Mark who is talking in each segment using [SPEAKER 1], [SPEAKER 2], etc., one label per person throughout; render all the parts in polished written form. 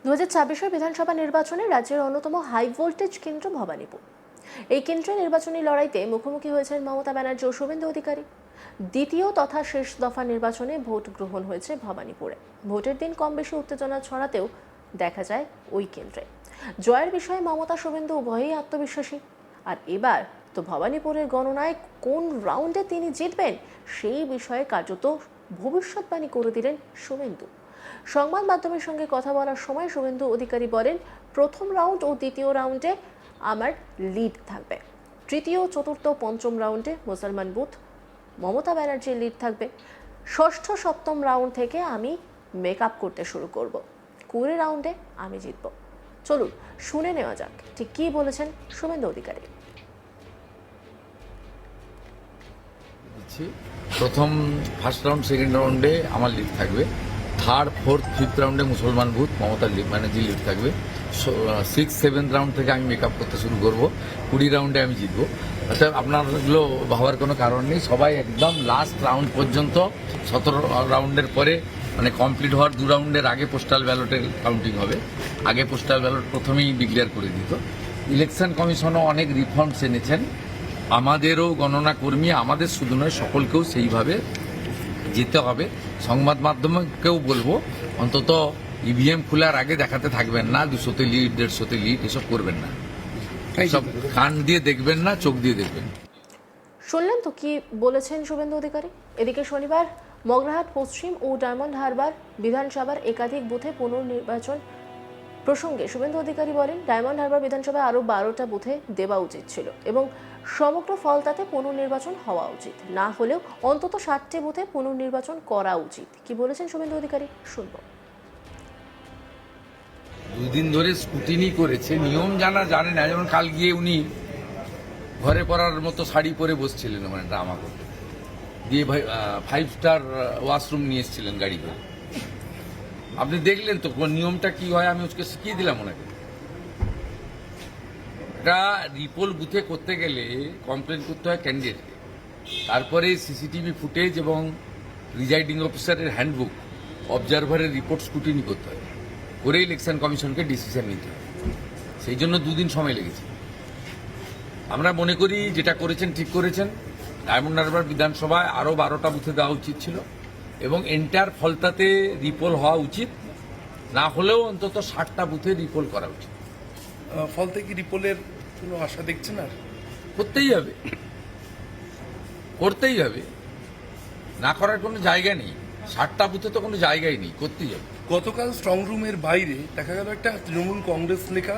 [SPEAKER 1] 2026 বিধানসভা নির্বাচনে রাজ্যের অন্যতম হাই ভোল্টেজ কেন্দ্র ভবানীপুর। এই কেন্দ্রে নির্বাচনী লড়াইতে মুখোমুখি হয়েছেন মমতা ব্যানার্জি ও শুভেন্দু অধিকারী। দ্বিতীয় তথা শেষ দফা নির্বাচনে ভোট গ্রহণ হয়েছে ভবানীপুরে। ভোটের দিন কম বেশি উত্তেজনা ছড়াতেও দেখা যায় ওই কেন্দ্রে। জয়ের বিষয়ে মমতা শুভেন্দু উভয়ই আত্মবিশ্বাসী। আর এবার তো ভবানীপুরের গণনায় কোন রাউন্ডে তিনি জিতবেন সেই বিষয়ে কার্যত ভবিষ্যৎবাণী করে দিলেন শুভেন্দু। সংবাদ মাধ্যমের সঙ্গে কথা বলার সময় শুভেন্দু অধিকারী বলেন, প্রথম রাউন্ড ও দ্বিতীয় রাউন্ডে আমার লিড থাকবে, তৃতীয় চতুর্থ পঞ্চম রাউন্ডে মুসলমান বুথ মমতা ব্যানার্জির লিড থাকবে, ষষ্ঠ সপ্তম রাউন্ড থেকে আমি মেকআপ করতে শুরু করব, 20 রাউন্ডে আমি জিতব। চলুন শুনে নেওয়া যাক ঠিক কী বলেছেন শুভেন্দু অধিকারী।
[SPEAKER 2] প্রথম ফার্স্ট রাউন্ড সেকেন্ড রাউন্ডে আমার লিড থাকবে, থার্ড ফোর্থ ফিফথ রাউন্ডে মুসলমান বুথ মমতার ব্যানার্জির লিড থাকবে, 6 7 রাউন্ড থেকে আমি মেকআপ করতে শুরু করব, 20 রাউন্ডে আমি জিতবো। অর্থাৎ আপনারগুলো ভাবার কোনো কারণ নেই, সবাই একদম লাস্ট রাউন্ড পর্যন্ত 17 রাউন্ডের পরে মানে কমপ্লিট হওয়ার 2 রাউন্ডের আগে পোস্টাল ব্যালটের কাউন্টিং হবে। আগে পোস্টাল ব্যালট প্রথমেই ডিক্লেয়ার করে দিত। ইলেকশন কমিশনও অনেক রিফর্মস এনেছেন, আমাদেরও গণনা কর্মী, আমাদের শুধু নয় সকলকেও সেইভাবে যেতে হবে। সংবাদ মাধ্যমকেও বলবো, অন্তত ইভিএম খোলার আগে দেখাতে থাকবেন না 200তে লিড 150তে লিড, এসব করবেন না। সব কান দিয়ে দেখবেন না, চোখ দিয়ে দেখবেন।
[SPEAKER 1] শুনলেন তো কি বলেছেন শুভেন্দু অধিকারী। এদিকে শনিবার মগরাহাট পশ্চিম ও ডায়মন্ড হারবার বিধানসভার একাধিক বুথে পুনর্নির্বাচন প্রসঙ্গে শুভেন্দু অধিকারী বলেন, ডায়মন্ড হারবার বিধানসভায় আরও 12টা বুথে দেওয়া উচিত ছিল এবং সমগ্র ফলতাতে পুনর্নির্বাচন হওয়া উচিত, না হলেও অন্তত 60টি বুথে পুনর্নির্বাচন করা উচিত। কি বলেছেন শুভেন্দু অধিকারী শুনব।
[SPEAKER 2] 2 দিন ধরে স্কুটিনি করেছে, নিয়ম জানে না। যেমন কাল গিয়ে উনি ঘরে পরার মতো শাড়ি পরে বসছিলেন, মানে ড্রামা করতে দিয়ে 5 স্টার ওয়াশরুম নিয়ে এসেছিলেন গাড়ি করে। আপনি দেখলেন তো নিয়মটা কি হয়, আমি ওকে শিখিয়ে দিলাম ওনাকে। এটা রিপোল বুথে করতে গেলে কমপ্লেন করতে হয় ক্যান্ডিডেটকে, তারপরে সিসিটিভি ফুটেজ এবং প্রিজাইডিং অফিসারের হ্যান্ডবুক, অবজারভারের রিপোর্ট স্কুটিনি করতে হয়, করে ইলেকশন কমিশনকে ডিসিশন নিতে হয়। সেই জন্য 2 দিন সময় লেগেছে। আমরা মনে করি যেটা করেছেন ঠিক করেছেন। ডায়মন্ড হারবার বিধানসভায় আরও 12টা বুথে দেওয়া উচিত ছিল এবং এন্টার ফলতাতে রিপোল হওয়া উচিত, না হলেও অন্তত 60টা বুথে রিপোল করা উচিত।
[SPEAKER 3] ফলতে কি রিপোলের কোনো আশা দেখছেন? আর
[SPEAKER 2] করতেই হবে, করতেই হবে, না করার কোনো জায়গা নেই। 60টা বুথে তো কোনো জায়গাই নেই, করতেই হবে।
[SPEAKER 3] গতকাল স্ট্রং রুমের বাইরে দেখা গেল একটা তৃণমূল কংগ্রেস লেখা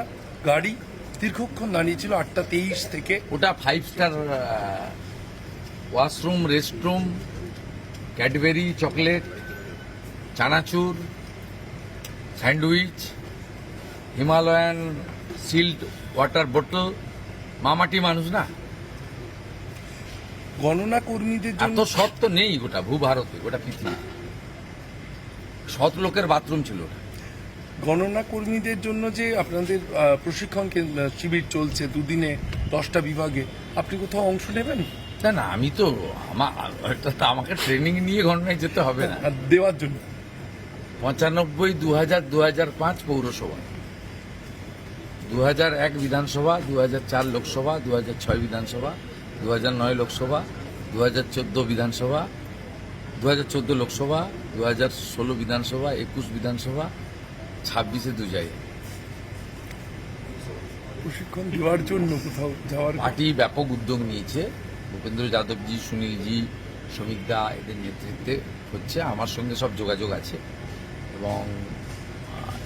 [SPEAKER 3] গাড়ি দীর্ঘক্ষণ দাঁড়িয়েছিল 8:23 থেকে।
[SPEAKER 2] ওটা 5 star washroom, restroom, Cadbury chocolate, chanachur, sandwich, Himalayan sealed water বোতল। মামাটি মানুষ না,
[SPEAKER 3] গণনা কর্মীদের জন্য
[SPEAKER 2] এত সৎ তো নেই গোটা ভূভারতে, গোটা পৃথিবী। সৎ লোকের বাথরুম ছিল ওটা।
[SPEAKER 3] গণনা কর্মীদের জন্য যে আপনাদের প্রশিক্ষণ শিবির চলছে 2 দিনে 10টা বিভাগে, আপনি কোথাও অংশ নেবেন?
[SPEAKER 2] না না, আমি তো আমাকে ট্রেনিং নিয়ে গণনায় যেতে হবে না।
[SPEAKER 3] আর দেওয়ার জন্য
[SPEAKER 2] 95, 2000, 2005 পৌরসভা, 2001 বিধানসভা, 2004 লোকসভা, 2006 বিধানসভা, 2009 লোকসভা, 2014 বিধানসভা, 2014 লোকসভা, 2016 বিধানসভা, 21 বিধানসভা, 26-এ 2 জায়গায়।
[SPEAKER 3] প্রশিক্ষণ দেওয়ার জন্য কোথাও যাওয়ার
[SPEAKER 2] পার্টি ব্যাপক উদ্যোগ নিয়েছে, ভূপেন্দ্র যাদবজি, সুনীলজি, শ্রমিকদা এদের নেতৃত্বে হচ্ছে। আমার সঙ্গে সব যোগাযোগ আছে এবং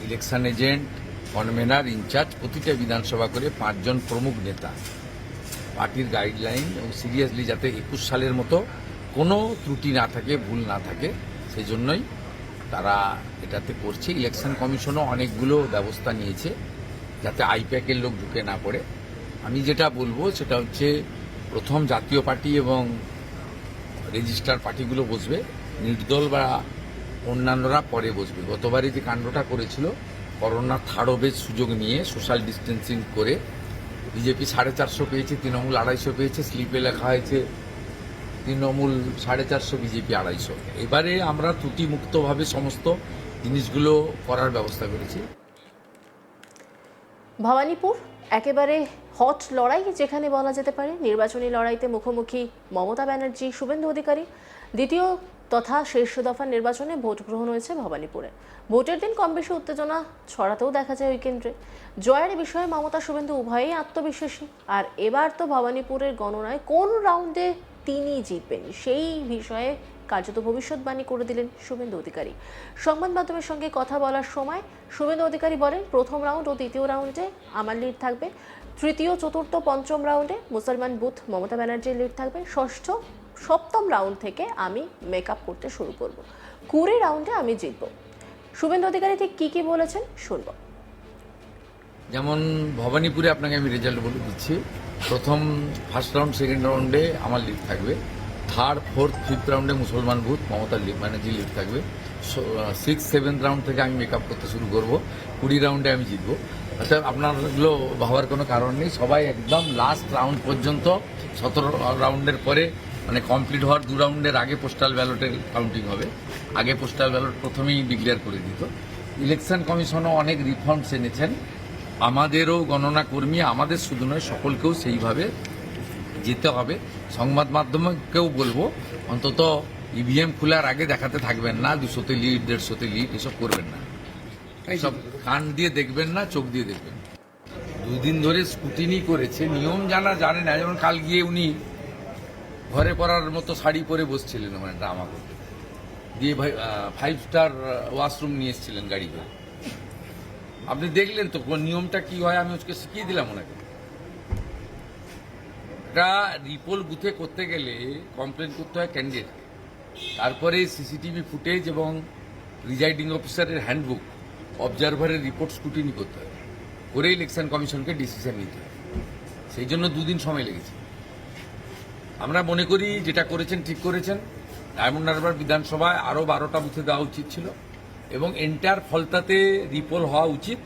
[SPEAKER 2] ইলেকশন এজেন্ট, কনভেনার, ইনচার্জ প্রতিটা বিধানসভা করে 5 জন প্রমুখ নেতা পার্টির গাইডলাইন এবং সিরিয়াসলি যাতে 21 সালের মতো কোনো ত্রুটি না থাকে, ভুল না থাকে, সেই জন্যই তারা এটাতে করছে। ইলেকশন কমিশনও অনেকগুলো ব্যবস্থা নিয়েছে যাতে আইপ্যাকের লোক ঢুকে না পড়ে। আমি যেটা বলবো সেটা হচ্ছে, প্রথম জাতীয় পার্টি এবং রেজিস্টার পার্টিগুলো বসবে, নির্দল বা অন্যান্যরা পরে বসবে। গতবারই যে কাণ্ডটা করেছিল, করোনার থার্ড ওয়েভের সুযোগ নিয়ে সোশ্যাল ডিস্টেন্সিং করে বিজেপি 450 পেয়েছে, তৃণমূল 250 পেয়েছে, স্লিপে লেখা হয়েছে তৃণমূল 450, বিজেপি 250। এবারে আমরা ত্রুটিমুক্তভাবে সমস্ত জিনিসগুলো করার ব্যবস্থা করেছি।
[SPEAKER 1] ভবানীপুর একেবারে হট লড়াই, যেখানে বলা যেতে পারে নির্বাচনী লড়াইতে মুখোমুখি মমতা ব্যানার্জি, শুভেন্দু অধিকারী। দ্বিতীয় তথা শীর্ষ দফার নির্বাচনে ভোট গ্রহণ হয়েছে ভবানীপুরে। ভোটের দিন কম বেশি উত্তেজনা ছড়াতেও দেখা যায় ওই কেন্দ্রে। জয়ের বিষয়ে মমতা শুভেন্দু উভয়েই আত্মবিশ্বাসী। আর এবার তো ভবানীপুরের গণনায় কোন রাউন্ডে তিনি জিতবেন সেই বিষয়ে কার্যত ভবিষ্যৎবাণী করে দিলেন শুভেন্দু অধিকারী। সংবাদ মাধ্যমের সঙ্গে কথা বলার সময় শুভেন্দু অধিকারী বলেন, প্রথম রাউন্ড ও দ্বিতীয় রাউন্ডে আমার লিড থাকবে, তৃতীয়, চতুর্থ, পঞ্চম রাউন্ডে মুসলমান বুথ মমতা ব্যানার্জির লিড থাকবে, ষষ্ঠ, সপ্তম রাউন্ড থেকে আমি মেকআপ করতে শুরু করব, 20 রাউন্ডে আমি জিতব। শুভেন্দু অধিকারী ঠিক কি বলেছেন শুনব।
[SPEAKER 2] যেমন ভবানীপুরে আপনাকে আমি রেজাল্ট বলে দিচ্ছি। প্রথম ফার্স্ট রাউন্ড, সেকেন্ড রাউন্ডে আমার লিড থাকবে, থার্ড, ফোর্থ, ফিফথ রাউন্ডে মুসলমান বুথ মমতার ব্যানার্জি লিড থাকবে, 6th, 7th রাউন্ড থেকে আমি মেকআপ করতে শুরু করব, 20 রাউন্ডে আমি জিতবো। অর্থাৎ আপনারগুলো ভাবার কোনো কারণ নেই, সবাই একদম লাস্ট রাউন্ড পর্যন্ত 17 রাউন্ডের পরে মানে কমপ্লিট হওয়ার 2 রাউন্ডের আগে পোস্টাল ব্যালটের কাউন্টিং হবে। আগে পোস্টাল ব্যালট প্রথমেই ডিক্লেয়ার করে দিত। ইলেকশন কমিশনও অনেক রিফর্মস এনেছেন, আমাদেরও গণনা কর্মী, আমাদের শুধু নয় সকলকেও সেইভাবে যেতে হবে। সংবাদ মাধ্যমকেও বলবো, অন্তত ইভিএম খোলার আগে দেখাতে থাকবেন না 200তে লিড, 150তে লিড, এসব করবেন না। সব কান দিয়ে দেখবেন না, চোখ দিয়ে দেখবেন। 2 দিন ধরে স্কুটিনি করেছে, নিয়ম জানে না। যেমন কাল গিয়ে উনি ঘরে পরার মতো শাড়ি পরে বসছিলেন, মানে ড্রামা করতে, দিয়ে 5 স্টার ওয়াশরুম নিয়ে এসেছিলেন গাড়ি করে। আপনি দেখলেন তো নিয়মটা কি হয়, আমি আজকে শিখিয়ে দিলাম ওনাকে। এটা রিপোল বুথে করতে গেলে কমপ্লেন করতে হয় ক্যান্ডিডেট, তারপরে সিসিটিভি ফুটেজ এবং প্রিজাইডিং অফিসারের হ্যান্ডবুক, অবজারভারের রিপোর্ট স্কুটিনি করতে হয়, করে ইলেকশন কমিশনকে ডিসিশন নিতে হয়। সেই জন্য 2 দিন সময় লেগেছে। আমরা মনে করি যেটা করেছেন ঠিক করেছেন। ডায়মন্ড হারবার বিধানসভায় আরও 12টা বুথে দেওয়া উচিত ছিল এবং এন্টার ফলতাতে রিপোল হওয়া উচিত,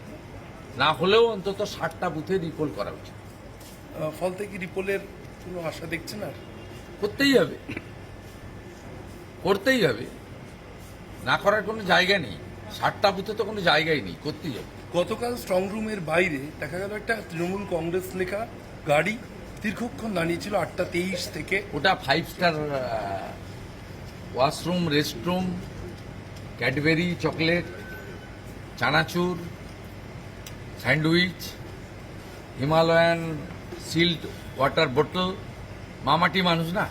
[SPEAKER 2] না হলেও অন্তত 60টা বুথে রিপোল করা উচিত।
[SPEAKER 3] ফলতে কি রিপোলের কোনো আশা দেখছেন? আর
[SPEAKER 2] করতেই হবে, করতেই হবে, না করার কোনো জায়গা নেই। 60টা বুথে তো কোনো জায়গাই নেই, করতেই হবে।
[SPEAKER 3] গতকাল স্ট্রং রুমের বাইরে দেখা গেল একটা তৃণমূল কংগ্রেস লেখা গাড়ি দীর্ঘক্ষণ দাঁড়িয়েছিল 8:23 থেকে।
[SPEAKER 2] ওটা 5 star washroom, restroom, Cadbury chocolate, chanachur, sandwich, Himalayan sealed water বোতল। মামাটি মানুষ না,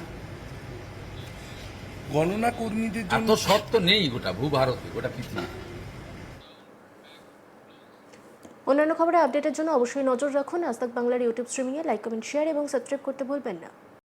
[SPEAKER 3] গণনা কর্মীদের জন্য
[SPEAKER 2] এত সব তো নেই গোটা ভূভারতে, গোটা পৃথিবী।
[SPEAKER 1] অন্যান্য খবরের আপডেটের জন্য অবশ্যই নজর রাখুন আজ তাক বাংলার ইউটিউব স্ট্রিমিংয়ে। লাইক, কমেন্ট, শেয়ার এবং সাবস্ক্রাইব করতে ভুলবেন না।